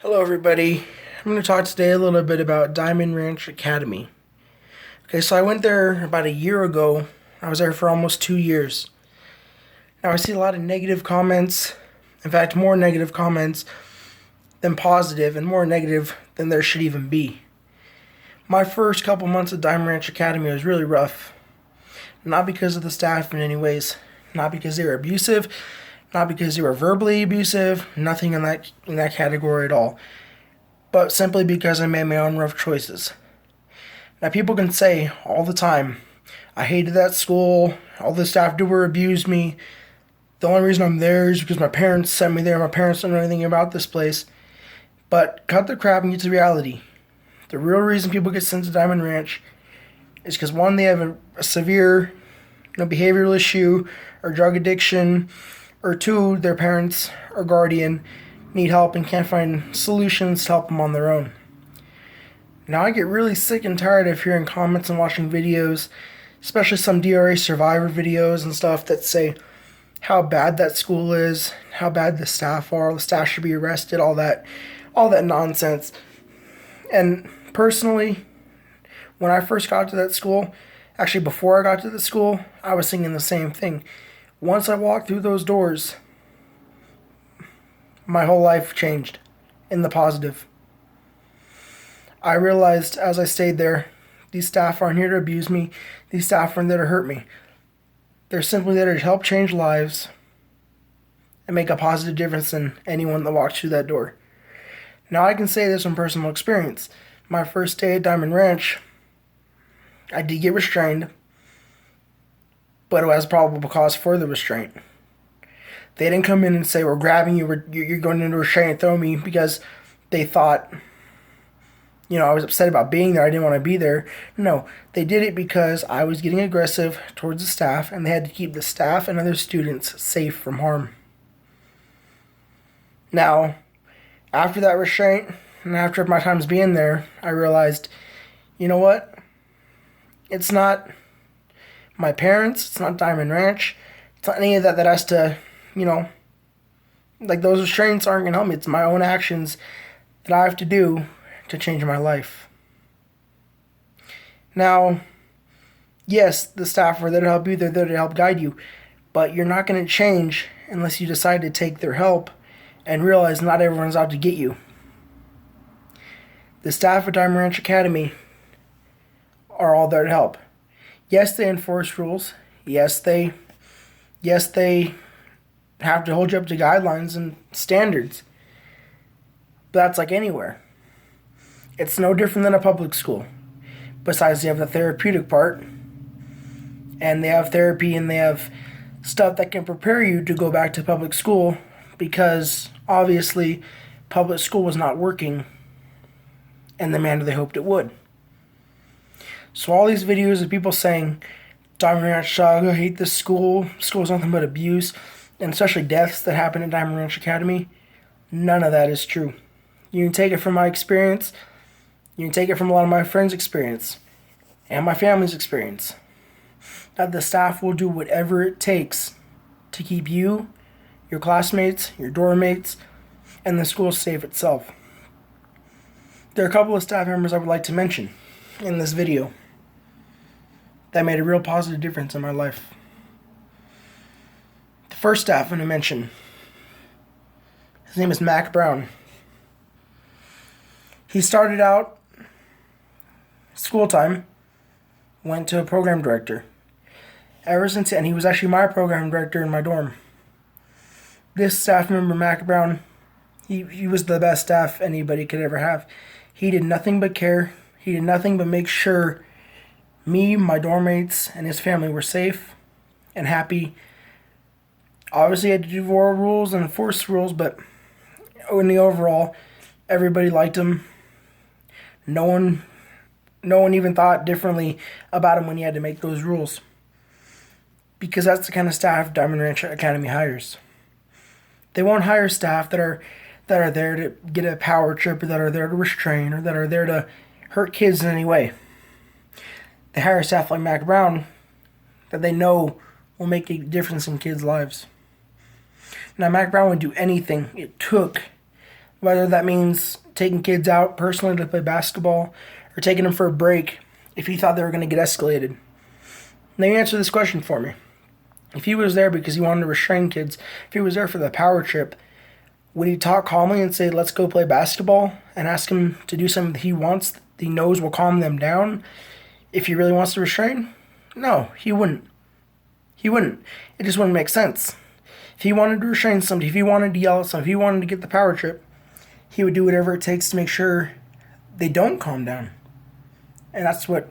Hello, everybody. I'm going to talk today a little bit about Diamond Ranch Academy. Okay, so I went there about a year ago. I was there for almost 2 years. Now, I see a lot of negative comments. In fact, more negative comments than positive, and more negative than there should even be. My first couple months at Diamond Ranch Academy was really rough. Not because of the staff in any ways. Not because they were abusive. Not because they were verbally abusive. Nothing in that category at all. But simply because I made my own rough choices. Now, people can say all the time, I hated that school, all the staff were abused me. The only reason I'm there is because my parents sent me there. My parents don't know anything about this place. But cut the crap and get to reality. The real reason people get sent to Diamond Ranch is because, one, they have a severe behavioral issue or drug addiction, or two, their parents or guardian need help and can't find solutions to help them on their own. Now, I get really sick and tired of hearing comments and watching videos, especially some DRA survivor videos and stuff that say how bad that school is, how bad the staff are, the staff should be arrested, all that nonsense. And personally, when I first got to that school, actually before I got to the school, I was thinking the same thing. Once I walked through those doors, my whole life changed in the positive. I realized as I stayed there, these staff aren't here to abuse me. These staff aren't there to hurt me. They're simply there to help change lives and make a positive difference in anyone that walks through that door. Now, I can say this from personal experience. My first day at Diamond Ranch, I did get restrained, but it was probable cause for the restraint. They didn't come in and say, we're grabbing you, you're going into restraint and throw me, because they thought, I was upset about being there, I didn't want to be there. No, they did it because I was getting aggressive towards the staff, and they had to keep the staff and other students safe from harm. Now, after that restraint, and after my times being there, I realized, you know what? It's not my parents, it's not Diamond Ranch, it's not any of that has to, those restraints aren't going to help me. It's my own actions that I have to do to change my life. Now, yes, the staff are there to help you, they're there to help guide you, but you're not going to change unless you decide to take their help and realize not everyone's out to get you. The staff at Diamond Ranch Academy are all there to help. Yes, they enforce rules. Yes, they have to hold you up to guidelines and standards. But that's like anywhere. It's no different than a public school. Besides, they have the therapeutic part, and they have therapy, and they have stuff that can prepare you to go back to public school, because obviously public school was not working in the manner they hoped it would. So all these videos of people saying, Diamond Ranch sucks, I hate this school, school's nothing but abuse, and especially deaths that happen at Diamond Ranch Academy, none of that is true. You can take it from my experience, you can take it from a lot of my friends' experience, and my family's experience, that the staff will do whatever it takes to keep you, your classmates, your dorm mates, and the school safe itself. There are a couple of staff members I would like to mention in this video that made a real positive difference in my life. The first staff I'm going to mention, his name is Mac Brown. He started out school time, went to a program director. And he was actually my program director in my dorm. This staff member, Mac Brown, he was the best staff anybody could ever have. He did nothing but care. He did nothing but make sure me, my dorm mates, and his family were safe and happy. Obviously, he had to do oral rules and enforce rules, but in the overall, everybody liked him. No one even thought differently about him when he had to make those rules, because that's the kind of staff Diamond Ranch Academy hires. They won't hire staff that are there to get a power trip, or that are there to restrain, or that are there to hurt kids in any way. They hire staff like Mac Brown that they know will make a difference in kids' lives. Now, Mac Brown would do anything it took Whether that means taking kids out personally to play basketball or taking them for a break if he thought they were going to get escalated. Now you answer this question for me. If he was there because he wanted to restrain kids, if he was there for the power trip, would he talk calmly and say, let's go play basketball, and ask him to do something that he wants, that he knows will calm them down if he really wants to restrain? No, he wouldn't. He wouldn't. It just wouldn't make sense. If he wanted to restrain somebody, if he wanted to yell at somebody, if he wanted to get the power trip, he would do whatever it takes to make sure they don't calm down. And that's what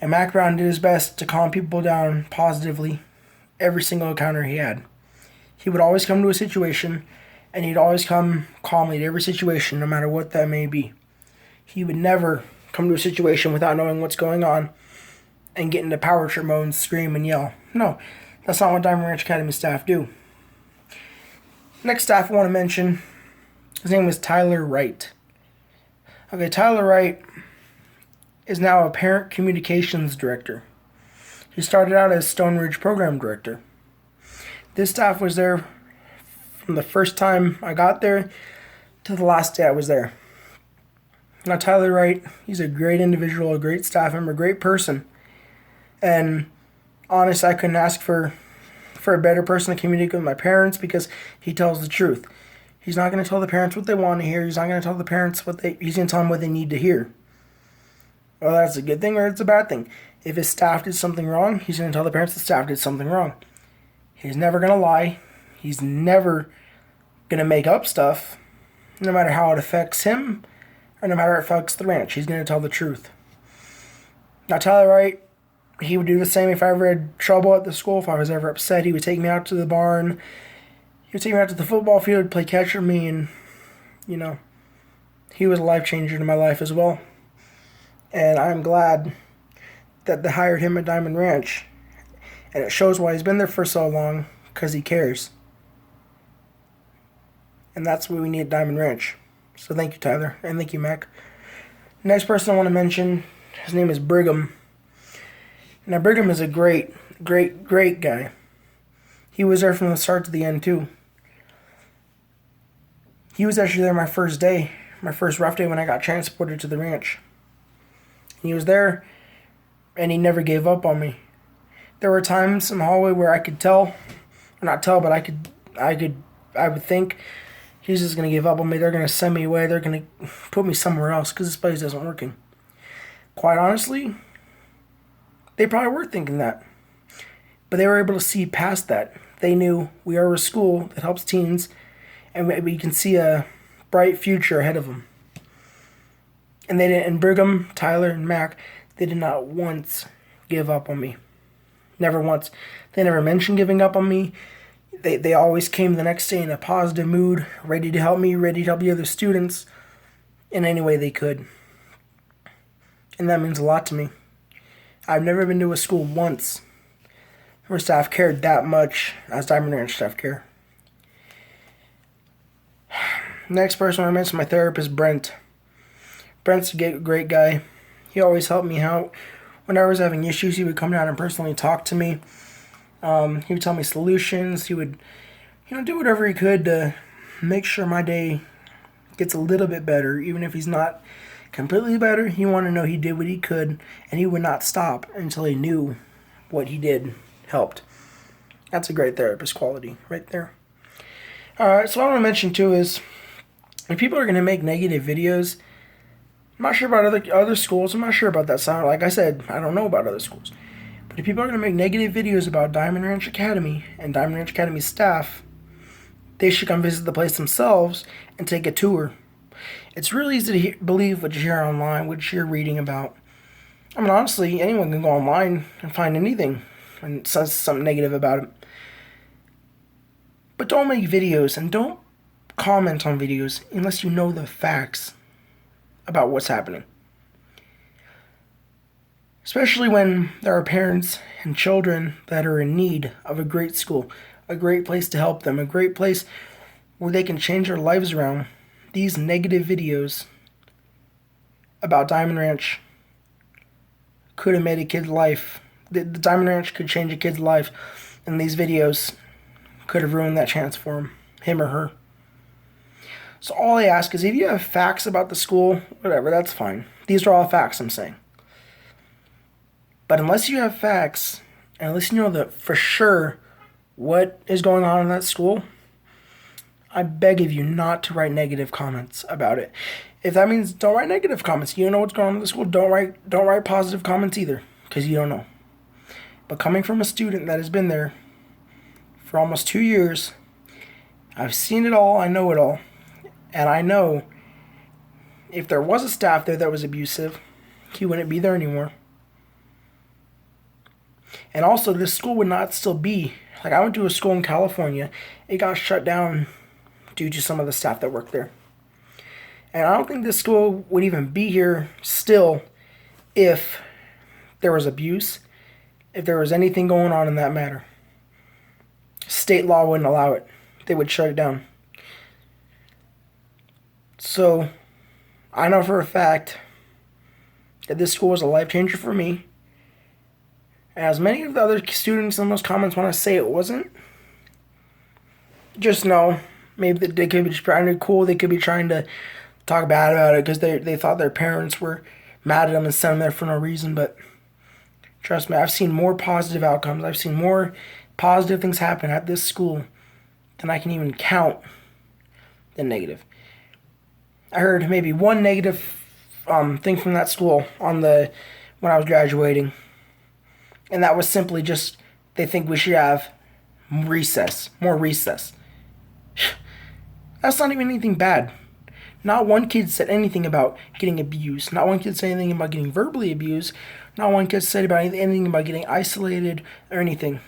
Mac Brown did his best to calm people down positively every single encounter he had. He would always come to a situation, and he'd always come calmly to every situation, no matter what that may be. He would never come to a situation without knowing what's going on and get into power trip mode and scream and yell. No, that's not what Diamond Ranch Academy staff do. Next staff I want to mention, his name was Tyler Wright. Okay, Tyler Wright is now a parent communications director. He started out as Stone Ridge program director. This staff was there from the first time I got there to the last day I was there. Now Tyler Wright, he's a great individual, a great staff member, a great person. And honestly, I couldn't ask for a better person to communicate with my parents, because he tells the truth. He's not going to tell the parents what they want to hear. He's not going to tell the parents he's going to tell them what they need to hear. Well, that's a good thing or it's a bad thing. If his staff did something wrong, he's going to tell the parents the staff did something wrong. He's never going to lie. He's never going to make up stuff, no matter how it affects him or no matter how it affects the ranch. He's going to tell the truth. Now, Tyler Wright, he would do the same if I ever had trouble at the school. If I was ever upset, he would take me out to the barn. He would take me out to the football field, play catch with me, and, he was a life changer in my life as well. And I'm glad that they hired him at Diamond Ranch. And it shows why he's been there for so long, because he cares. And that's what we need at Diamond Ranch. So thank you, Tyler. And thank you, Mac. Next person I want to mention, his name is Brigham. Now, Brigham is a great, great, great guy. He was there from the start to the end, too. He was actually there my first day, my first rough day when I got transported to the ranch. He was there, and he never gave up on me. There were times in the hallway where I could tell, or not tell, but I would think he's just going to give up on me. They're going to send me away. They're going to put me somewhere else because this place isn't working. Quite honestly, they probably were thinking that. But they were able to see past that. They knew we are a school that helps teens, and we can see a bright future ahead of them. And they didn't. And Brigham, Tyler, and Mac, they did not once give up on me. Never once. They never mentioned giving up on me. They always came the next day in a positive mood, ready to help me, ready to help the other students in any way they could. And that means a lot to me. I've never been to a school once where staff cared that much as Diamond Ranch staff care. Next person I mentioned, my therapist, Brent. Brent's a great guy. He always helped me out. When I was having issues, he would come down and personally talk to me. He would tell me solutions. He would, do whatever he could to make sure my day gets a little bit better. Even if he's not completely better, he wanted to know he did what he could, and he would not stop until he knew what he did helped. That's a great therapist quality right there. Alright, so what I want to mention too is, if people are going to make negative videos, I'm not sure about other schools. I'm not sure about that sound. Like I said, I don't know about other schools. But if people are going to make negative videos about Diamond Ranch Academy and Diamond Ranch Academy staff, they should come visit the place themselves and take a tour. It's really easy to believe what you hear online, what you're reading about. I mean, honestly, anyone can go online and find anything and says something negative about it. But don't make videos and don't comment on videos unless you know the facts about what's happening. Especially when there are parents and children that are in need of a great school, a great place to help them, a great place where they can change their lives around. These negative videos about Diamond Ranch could have made a kid's life. The Diamond Ranch could change a kid's life, and these videos could have ruined that chance for him or her. So all I ask is if you have facts about the school, whatever, that's fine. These are all facts I'm saying. But unless you have facts, and unless you know that for sure what is going on in that school, I beg of you not to write negative comments about it. If that means don't write negative comments, you don't know what's going on in the school, don't write positive comments either, because you don't know. But coming from a student that has been there for almost 2 years, I've seen it all, I know it all. And I know if there was a staff there that was abusive, he wouldn't be there anymore. And also, this school would not still be. Like, I went to a school in California. It got shut down due to some of the staff that worked there. And I don't think this school would even be here still if there was abuse, if there was anything going on in that matter. State law wouldn't allow it. They would shut it down. So, I know for a fact that this school was a life changer for me. As many of the other students in those comments want to say it wasn't, just know, maybe they could be just trying to be cool, they could be trying to talk bad about it because they thought their parents were mad at them and sent them there for no reason, but trust me, I've seen more positive outcomes, I've seen more positive things happen at this school than I can even count than negative. I heard maybe one negative thing from that school when I was graduating. And that was simply just, they think we should have more recess. That's not even anything bad. Not one kid said anything about getting abused. Not one kid said anything about getting verbally abused. Not one kid said about anything about getting isolated or anything.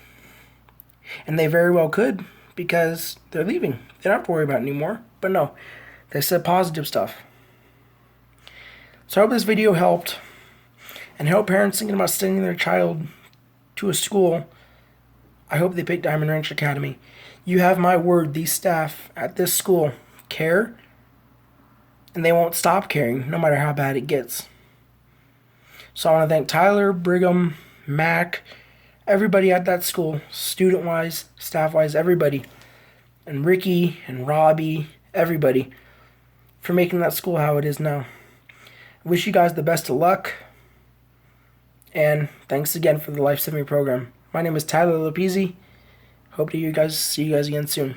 And they very well could, because they're leaving. They don't have to worry about it anymore. But no, they said positive stuff. So I hope this video helped. And help parents thinking about sending their child to a school. I hope they pick Diamond Ranch Academy. You have my word, these staff at this school care, and they won't stop caring no matter how bad it gets. So I want to thank Tyler, Brigham, Mac, everybody at that school, student-wise, staff-wise, everybody, and Ricky and Robby, everybody, for making that school how it is now. I wish you guys the best of luck. And thanks again for the Life Saving program. My name is Tyler Lopezi. Hope to see you guys again soon.